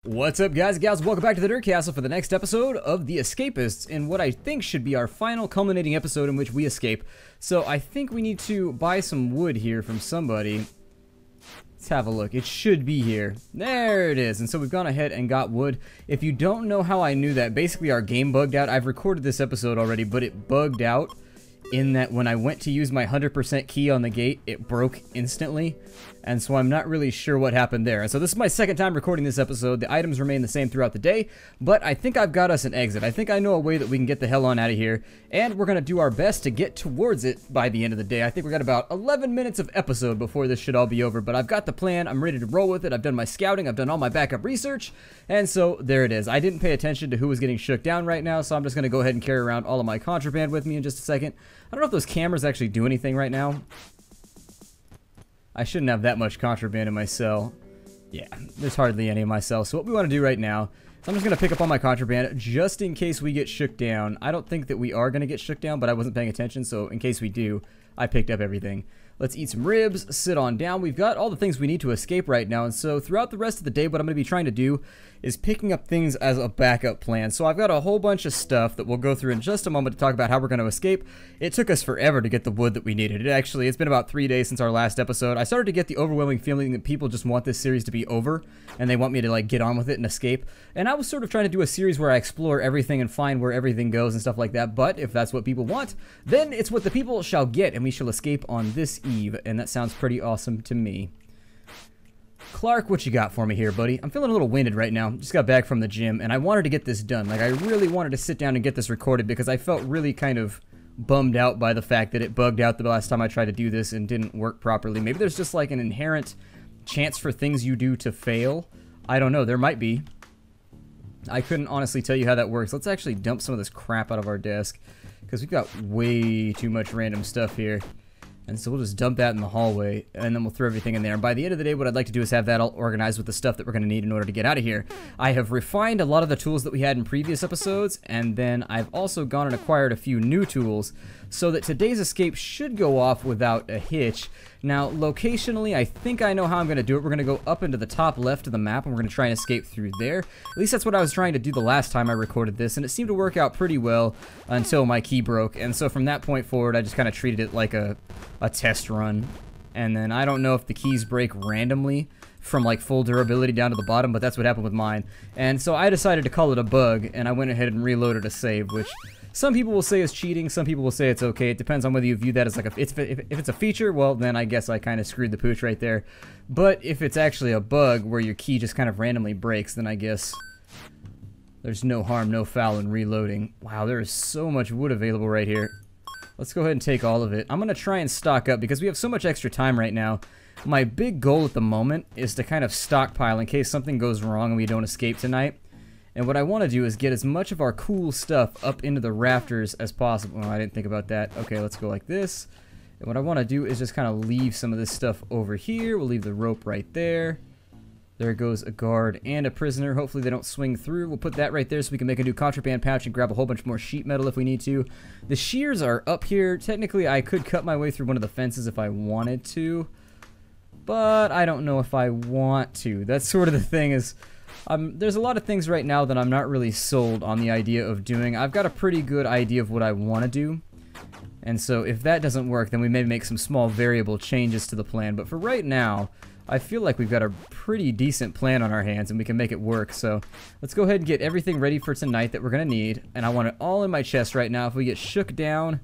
What's up, guys and gals? Welcome back to the Nerd Castle for the next episode of The Escapists, in what I think should be our final culminating episode in which we escape. So I think we need to buy some wood here from somebody. Let's have a look. It should be here. There it is. And so we've gone ahead and got wood. If you don't know how I knew that, basically our game bugged out. I've recorded this episode already, but it bugged out in that when I went to use my 100% key on the gate, it broke instantly. And so I'm not really sure what happened there. And so this is my second time recording this episode. The items remain the same throughout the day, but I think I've got us an exit. I think I know a way that we can get the hell on out of here, and we're going to do our best to get towards it by the end of the day. I think we got about 11 minutes of episode before this should all be over, but I've got the plan. I'm ready to roll with it. I've done my scouting. I've done all my backup research, and so there it is. I didn't pay attention to who was getting shook down right now, so I'm just going to go ahead and carry around all of my contraband with me in just a second. I don't know if those cameras actually do anything right now. I shouldn't have that much contraband in my cell. Yeah, there's hardly any in my cell. So what we want to do right now is I'm just going to pick up all my contraband just in case we get shook down. I don't think that we are going to get shook down, but I wasn't paying attention, so in case we do, I picked up everything. Let's eat some ribs, sit on down. We've got all the things we need to escape right now, and so throughout the rest of the day, what I'm going to be trying to do is picking up things as a backup plan. So I've got a whole bunch of stuff that we'll go through in just a moment to talk about how we're going to escape. It took us forever to get the wood that we needed. It's been about 3 days since our last episode. I started to get the overwhelming feeling that people just want this series to be over, and they want me to like get on with it and escape. And I was sort of trying to do a series where I explore everything and find where everything goes and stuff like that. But if that's what people want, then it's what the people shall get, and we shall escape on this eve. And that sounds pretty awesome to me. Clark, what you got for me here, buddy? I'm feeling a little winded right now. Just got back from the gym, and I wanted to get this done. Like, I really wanted to sit down and get this recorded because I felt really kind of bummed out by the fact that it bugged out the last time I tried to do this and didn't work properly. Maybe there's just like an inherent chance for things you do to fail. I don't know. There might be. I couldn't honestly tell you how that works. Let's actually dump some of this crap out of our desk because we've got way too much random stuff here. And so we'll just dump that in the hallway, and then we'll throw everything in there. And by the end of the day, what I'd like to do is have that all organized with the stuff that we're going to need in order to get out of here. I have refined a lot of the tools that we had in previous episodes, and then I've also gone and acquired a few new tools, so that today's escape should go off without a hitch. Now, locationally, I think I know how I'm going to do it. We're going to go up into the top left of the map, and we're going to try and escape through there. At least that's what I was trying to do the last time I recorded this, and it seemed to work out pretty well until my key broke. And so from that point forward, I just kind of treated it like a test run. And then I don't know if the keys break randomly from like full durability down to the bottom, but that's what happened with mine. And so I decided to call it a bug, and I went ahead and reloaded a save, which some people will say is cheating, some people will say it's okay. It depends on whether you view that as like if it's a feature, well then I guess I kind of screwed the pooch right there. But if it's actually a bug where your key just kind of randomly breaks, then I guess there's no harm, no foul in reloading. Wow, there is so much wood available right here. Let's go ahead and take all of it. I'm going to try and stock up because we have so much extra time right now. My big goal at the moment is to kind of stockpile in case something goes wrong and we don't escape tonight. And what I want to do is get as much of our cool stuff up into the rafters as possible. Oh, I didn't think about that. Okay, let's go like this. And what I want to do is just kind of leave some of this stuff over here. We'll leave the rope right there. There goes a guard and a prisoner. Hopefully they don't swing through. We'll put that right there so we can make a new contraband pouch and grab a whole bunch more sheet metal if we need to. The shears are up here. Technically, I could cut my way through one of the fences if I wanted to, but I don't know if I want to. That's sort of the thing is, there's a lot of things right now that I'm not really sold on the idea of doing. I've got a pretty good idea of what I want to do. And so if that doesn't work, then we may make some small variable changes to the plan. But for right now, I feel like we've got a pretty decent plan on our hands and we can make it work. So let's go ahead and get everything ready for tonight that we're going to need. And I want it all in my chest right now. If we get shook down,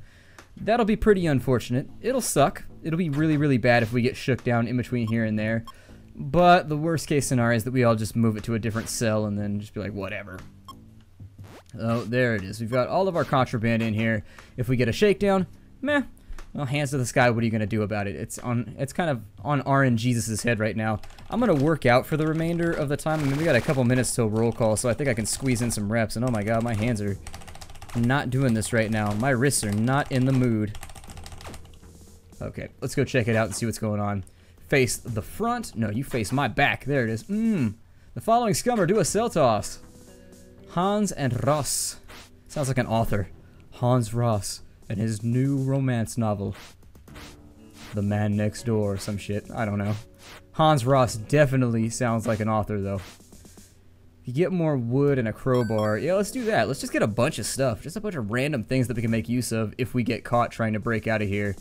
that'll be pretty unfortunate. It'll suck. It'll be really, really bad if we get shook down in between here and there. But the worst case scenario is that we all just move it to a different cell and then just be like, whatever. Oh, there it is. We've got all of our contraband in here. If we get a shakedown, meh. Well, hands to the sky, what are you going to do about it? It's kind of on RNGesus's head right now. I'm going to work out for the remainder of the time. I mean, we got a couple minutes till roll call, so I think I can squeeze in some reps. And oh my god, my hands are not doing this right now. My wrists are not in the mood. Okay, let's go check it out and see what's going on. Face the front. No, you face my back. There it is. The following scummer do a cell toss. Hans and Ross. Sounds like an author. Hans Ross and his new romance novel. The Man Next Door or some shit. I don't know. Hans Ross definitely sounds like an author, though. You get more wood and a crowbar. Yeah, let's do that. Let's just get a bunch of stuff. Just a bunch of random things that we can make use of if we get caught trying to break out of here.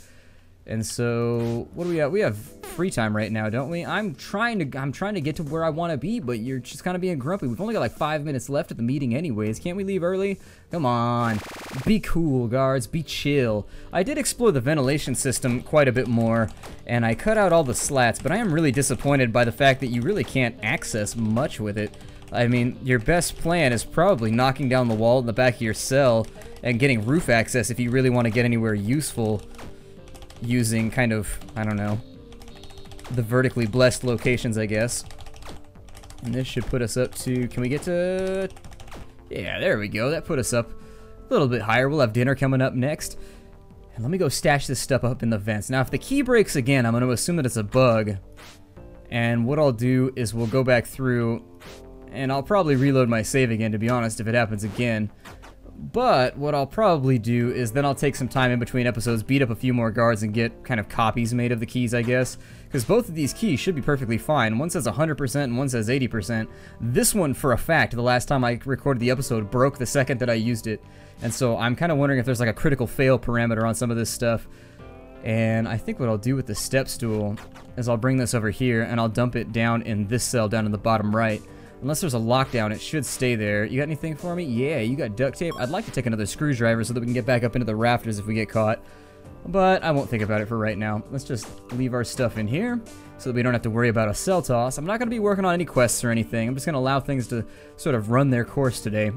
And so, what do we have? We have free time right now, don't we? I'm trying to get to where I want to be, but you're just kind of being grumpy. We've only got like 5 minutes left at the meeting anyways. Can't we leave early? Come on. Be cool, guards. Be chill. I did explore the ventilation system quite a bit more, and I cut out all the slats, but I am really disappointed by the fact that you really can't access much with it. I mean, your best plan is probably knocking down the wall in the back of your cell and getting roof access if you really want to get anywhere useful using kind of, I don't know, the vertically blessed locations, I guess. And this should put us up to, can we get to, yeah, there we go. That put us up a little bit higher. We'll have dinner coming up next. And let me go stash this stuff up in the vents. Now, if the key breaks again, I'm going to assume that it's a bug. And what I'll do is we'll go back through, and I'll probably reload my save again, to be honest, if it happens again. But what I'll probably do is then I'll take some time in between episodes, beat up a few more guards, and get kind of copies made of the keys, I guess. Because both of these keys should be perfectly fine. One says 100% and one says 80%. This one, for a fact, the last time I recorded the episode, broke the second that I used it. And so I'm kind of wondering if there's like a critical fail parameter on some of this stuff. And I think what I'll do with the step stool is I'll bring this over here and I'll dump it down in this cell down in the bottom right. Unless there's a lockdown, it should stay there. You got anything for me? Yeah, you got duct tape. I'd like to take another screwdriver so that we can get back up into the rafters if we get caught. But I won't think about it for right now. Let's just leave our stuff in here so that we don't have to worry about a cell toss. I'm not going to be working on any quests or anything. I'm just going to allow things to sort of run their course today.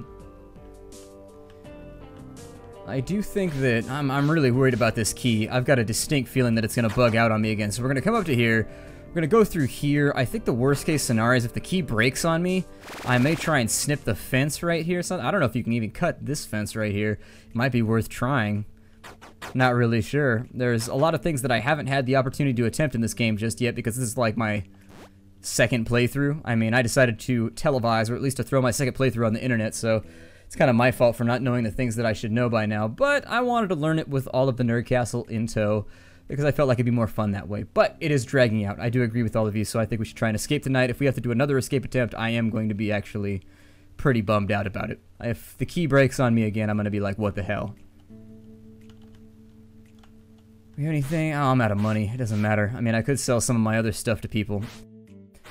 I do think that I'm really worried about this key. I've got a distinct feeling that it's going to bug out on me again. So we're going to come up to here. We're going to go through here. I think the worst case scenario is if the key breaks on me, I may try and snip the fence right here. So I don't know if you can even cut this fence right here. It might be worth trying. Not really sure. There's a lot of things that I haven't had the opportunity to attempt in this game just yet because this is like my second playthrough. I mean, I decided to televise, or at least to throw my second playthrough on the internet, so it's kind of my fault for not knowing the things that I should know by now. But I wanted to learn it with all of the Nerd Castle in tow, because I felt like it'd be more fun that way. But it is dragging out. I do agree with all of you, so I think we should try and escape tonight. If we have to do another escape attempt, I am going to be actually pretty bummed out about it. If the key breaks on me again, I'm going to be like, what the hell? We have anything? Oh, I'm out of money. It doesn't matter. I mean, I could sell some of my other stuff to people.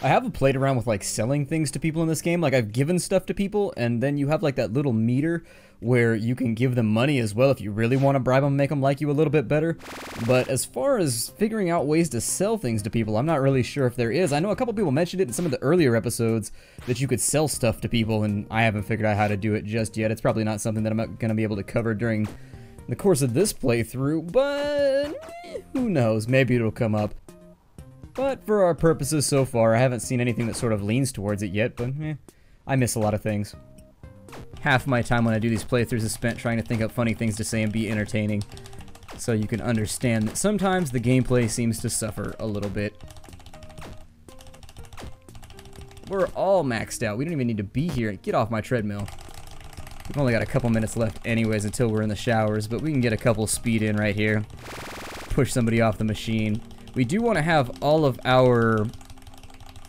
I haven't played around with, like, selling things to people in this game. Like, I've given stuff to people, and then you have, like, that little meter where you can give them money as well if you really want to bribe them, make them like you a little bit better. But as far as figuring out ways to sell things to people, I'm not really sure if there is. I know a couple people mentioned it in some of the earlier episodes that you could sell stuff to people, and I haven't figured out how to do it just yet. It's probably not something that I'm going to be able to cover during the course of this playthrough, but who knows? Maybe it'll come up. But for our purposes so far, I haven't seen anything that sort of leans towards it yet, but I miss a lot of things. Half my time when I do these playthroughs is spent trying to think up funny things to say and be entertaining. So you can understand that sometimes the gameplay seems to suffer a little bit. We're all maxed out. We don't even need to be here. Get off my treadmill. We've only got a couple minutes left anyways until we're in the showers, but we can get a couple speed in right here. Push somebody off the machine. We do want to have all of our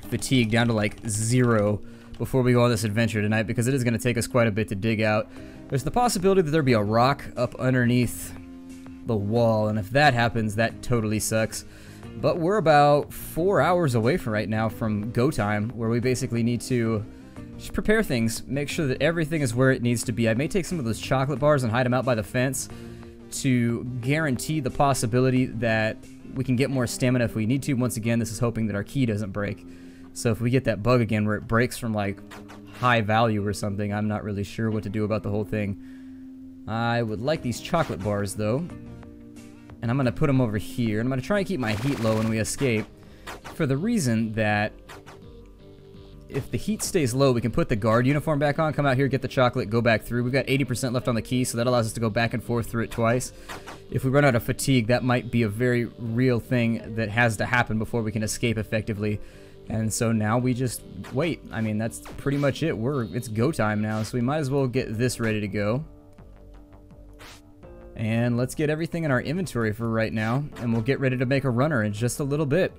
fatigue down to like 0 before we go on this adventure tonight, because it is going to take us quite a bit to dig out. There's the possibility that there'll be a rock up underneath the wall, and if that happens, that totally sucks. But we're about 4 hours away from right now from go time, where we basically need to just prepare things, make sure that everything is where it needs to be. I may take some of those chocolate bars and hide them out by the fence to guarantee the possibility that we can get more stamina if we need to. Once again, this is hoping that our key doesn't break. So if we get that bug again where it breaks from like high value or something, I'm not really sure what to do about the whole thing. I would like these chocolate bars though, and I'm going to put them over here. I'm going to try and keep my heat low when we escape, for the reason that if the heat stays low, we can put the guard uniform back on, come out here, get the chocolate, go back through. We've got 80% left on the key, so that allows us to go back and forth through it twice. If we run out of fatigue, that might be a very real thing that has to happen before we can escape effectively. And so now we just wait. I mean, that's pretty much it. It's go time now, so we might as well get this ready to go. And let's get everything in our inventory for right now, and we'll get ready to make a runner in just a little bit.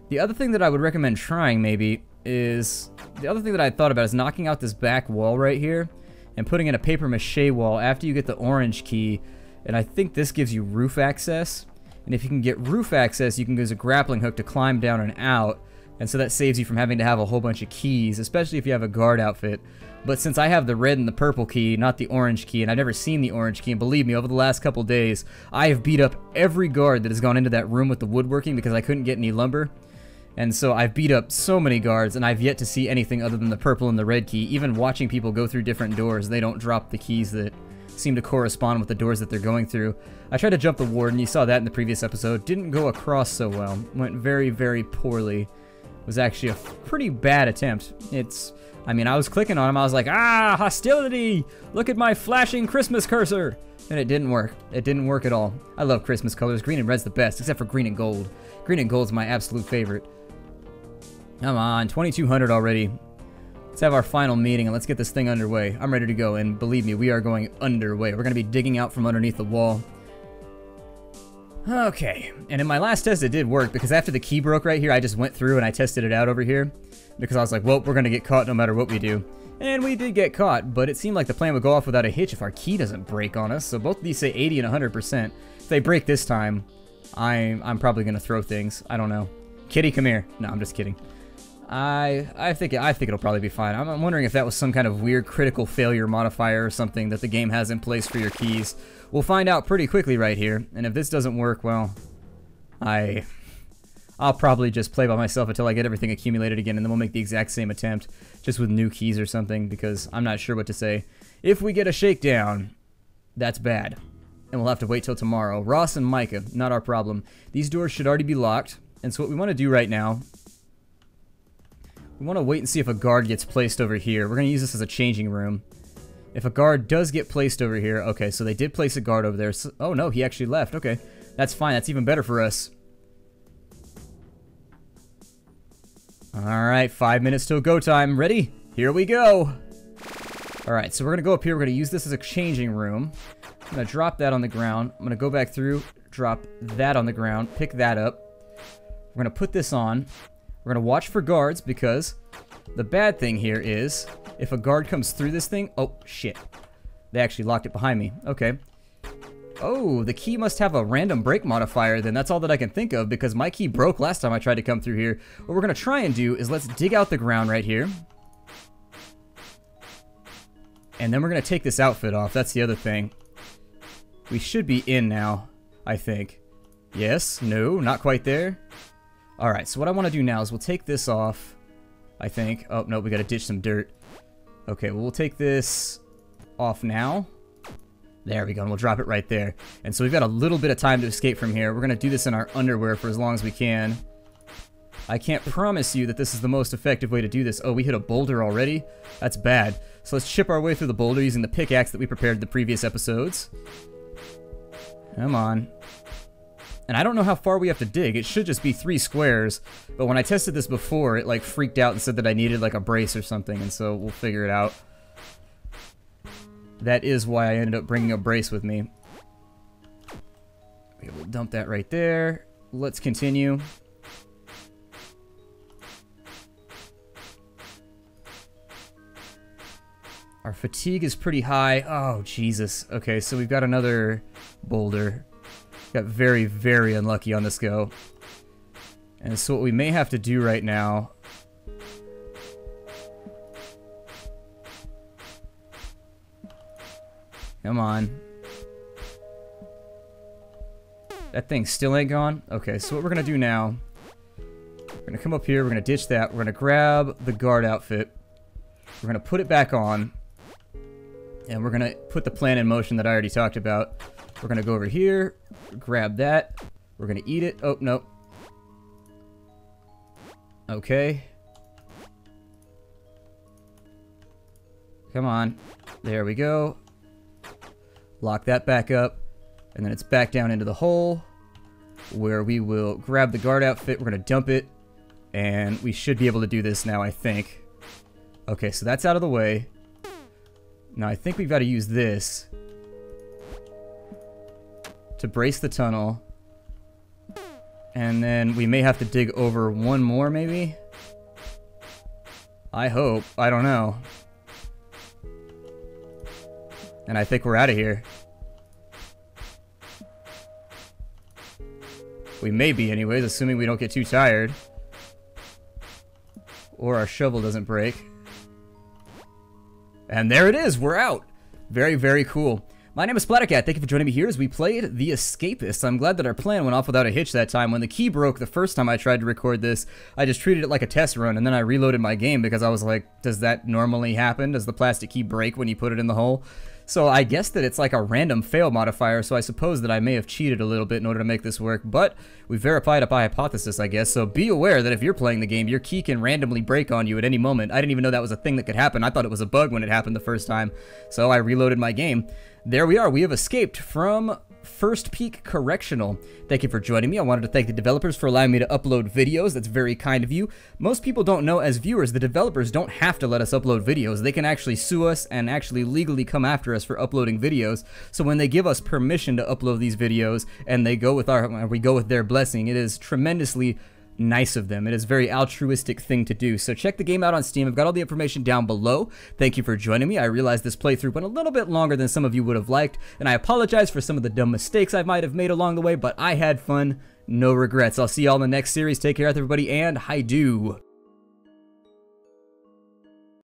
The other thing that I would recommend trying, maybe, is... The other thing that I thought about is knocking out this back wall right here and putting in a paper mache wall after you get the orange key. And I think this gives you roof access. And if you can get roof access, you can use a grappling hook to climb down and out. And so that saves you from having to have a whole bunch of keys, especially if you have a guard outfit. But since I have the red and the purple key, not the orange key, and I've never seen the orange key, and believe me, over the last couple days, I have beat up every guard that has gone into that room with the woodworking because I couldn't get any lumber. And so I've beat up so many guards, and I've yet to see anything other than the purple and the red key. Even watching people go through different doors, they don't drop the keys that seem to correspond with the doors that they're going through. I tried to jump the warden, you saw that in the previous episode. Didn't go across so well. Went very, very poorly. It was actually a pretty bad attempt. I mean, I was clicking on him, I was like, ah, hostility! Look at my flashing Christmas cursor! And it didn't work. It didn't work at all. I love Christmas colors. Green and red's the best, except for green and gold. Green and gold's my absolute favorite. Come on, 2200 already. Let's have our final meeting and let's get this thing underway. I'm ready to go, and believe me, we are going underway. We're going to be digging out from underneath the wall. Okay, and in my last test it did work, because after the key broke right here, I just went through and I tested it out over here. Because I was like, well, we're going to get caught no matter what we do. And we did get caught, but it seemed like the plan would go off without a hitch if our key doesn't break on us. So both of these say 80 and 100%. If they break this time, I'm probably going to throw things. I don't know. Kitty, come here. No, I'm just kidding. I think it'll probably be fine. I'm wondering if that was some kind of weird critical failure modifier or something that the game has in place for your keys. We'll find out pretty quickly right here. And if this doesn't work, well, I'll probably just play by myself until I get everything accumulated again, and then we'll make the exact same attempt, just with new keys or something, because I'm not sure what to say. If we get a shakedown, that's bad. And we'll have to wait till tomorrow. Ross and Micah, not our problem. These doors should already be locked, and so what we want to do right now, we want to wait and see if a guard gets placed over here. We're going to use this as a changing room. If a guard does get placed over here, okay, so they did place a guard over there. So, oh no, he actually left. Okay, that's fine. That's even better for us. Alright, 5 minutes till go time. Ready? Here we go. Alright, so we're going to go up here. We're going to use this as a changing room. I'm going to drop that on the ground. I'm going to go back through, drop that on the ground, pick that up. We're going to put this on. We're going to watch for guards, because the bad thing here is if a guard comes through this thing... Oh, shit. They actually locked it behind me. Okay. Oh, the key must have a random break modifier, then. That's all that I can think of, because my key broke last time I tried to come through here. What we're going to try and do is let's dig out the ground right here. And then we're going to take this outfit off. That's the other thing. We should be in now, I think. Yes? No? Not quite there? Alright, so what I want to do now is we'll take this off, I think. Oh, no, we got to ditch some dirt. Okay, well, we'll take this off now. There we go, and we'll drop it right there. And so we've got a little bit of time to escape from here. We're going to do this in our underwear for as long as we can. I can't promise you that this is the most effective way to do this. Oh, we hit a boulder already? That's bad. So let's chip our way through the boulder using the pickaxe that we prepared in the previous episodes. Come on. And I don't know how far we have to dig. It should just be 3 squares. But when I tested this before, it like freaked out and said that I needed like a brace or something. And so we'll figure it out. That is why I ended up bringing a brace with me. Okay, we'll dump that right there. Let's continue. Our fatigue is pretty high. Oh, Jesus. Okay, so we've got another boulder. Got very, very unlucky on this go. And so what we may have to do right now... Come on. That thing still ain't gone? Okay, so what we're going to do now... We're going to come up here, we're going to ditch that, we're going to grab the guard outfit. We're going to put it back on. And we're going to put the plan in motion that I already talked about. We're going to go over here, grab that. We're going to eat it. Oh, no. Okay. Come on. There we go. Lock that back up. And then it's back down into the hole, where we will grab the guard outfit. We're going to dump it. And we should be able to do this now, I think. Okay, so that's out of the way. Now, I think we've got to use this to brace the tunnel. And then we may have to dig over one more, maybe? I hope. I don't know. And I think we're out of here. We may be anyways, assuming we don't get too tired. Or our shovel doesn't break. And there it is, we're out! Very, very cool. My name is Splattercat, thank you for joining me here as we played The Escapists. I'm glad that our plan went off without a hitch that time. When the key broke the first time I tried to record this, I just treated it like a test run, and then I reloaded my game because I was like, does that normally happen? Does the plastic key break when you put it in the hole? So I guess that it's like a random fail modifier, so I suppose that I may have cheated a little bit in order to make this work, but we verified it by hypothesis, I guess, so be aware that if you're playing the game, your key can randomly break on you at any moment. I didn't even know that was a thing that could happen. I thought it was a bug when it happened the first time, so I reloaded my game. There we are. We have escaped from First Peak Correctional. Thank you for joining me. I wanted to thank the developers for allowing me to upload videos. That's very kind of you. Most people don't know, as viewers, the developers don't have to let us upload videos. They can actually sue us and actually legally come after us for uploading videos. So when they give us permission to upload these videos and we go with their blessing, it is tremendously nice of them. It is a very altruistic thing to do. So check the game out on Steam. I've got all the information down below. Thank you for joining me. I realize this playthrough went a little bit longer than some of you would have liked, and I apologize for some of the dumb mistakes I might have made along the way, but I had fun. No regrets. I'll see y'all in the next series. Take care, everybody, and hi-do.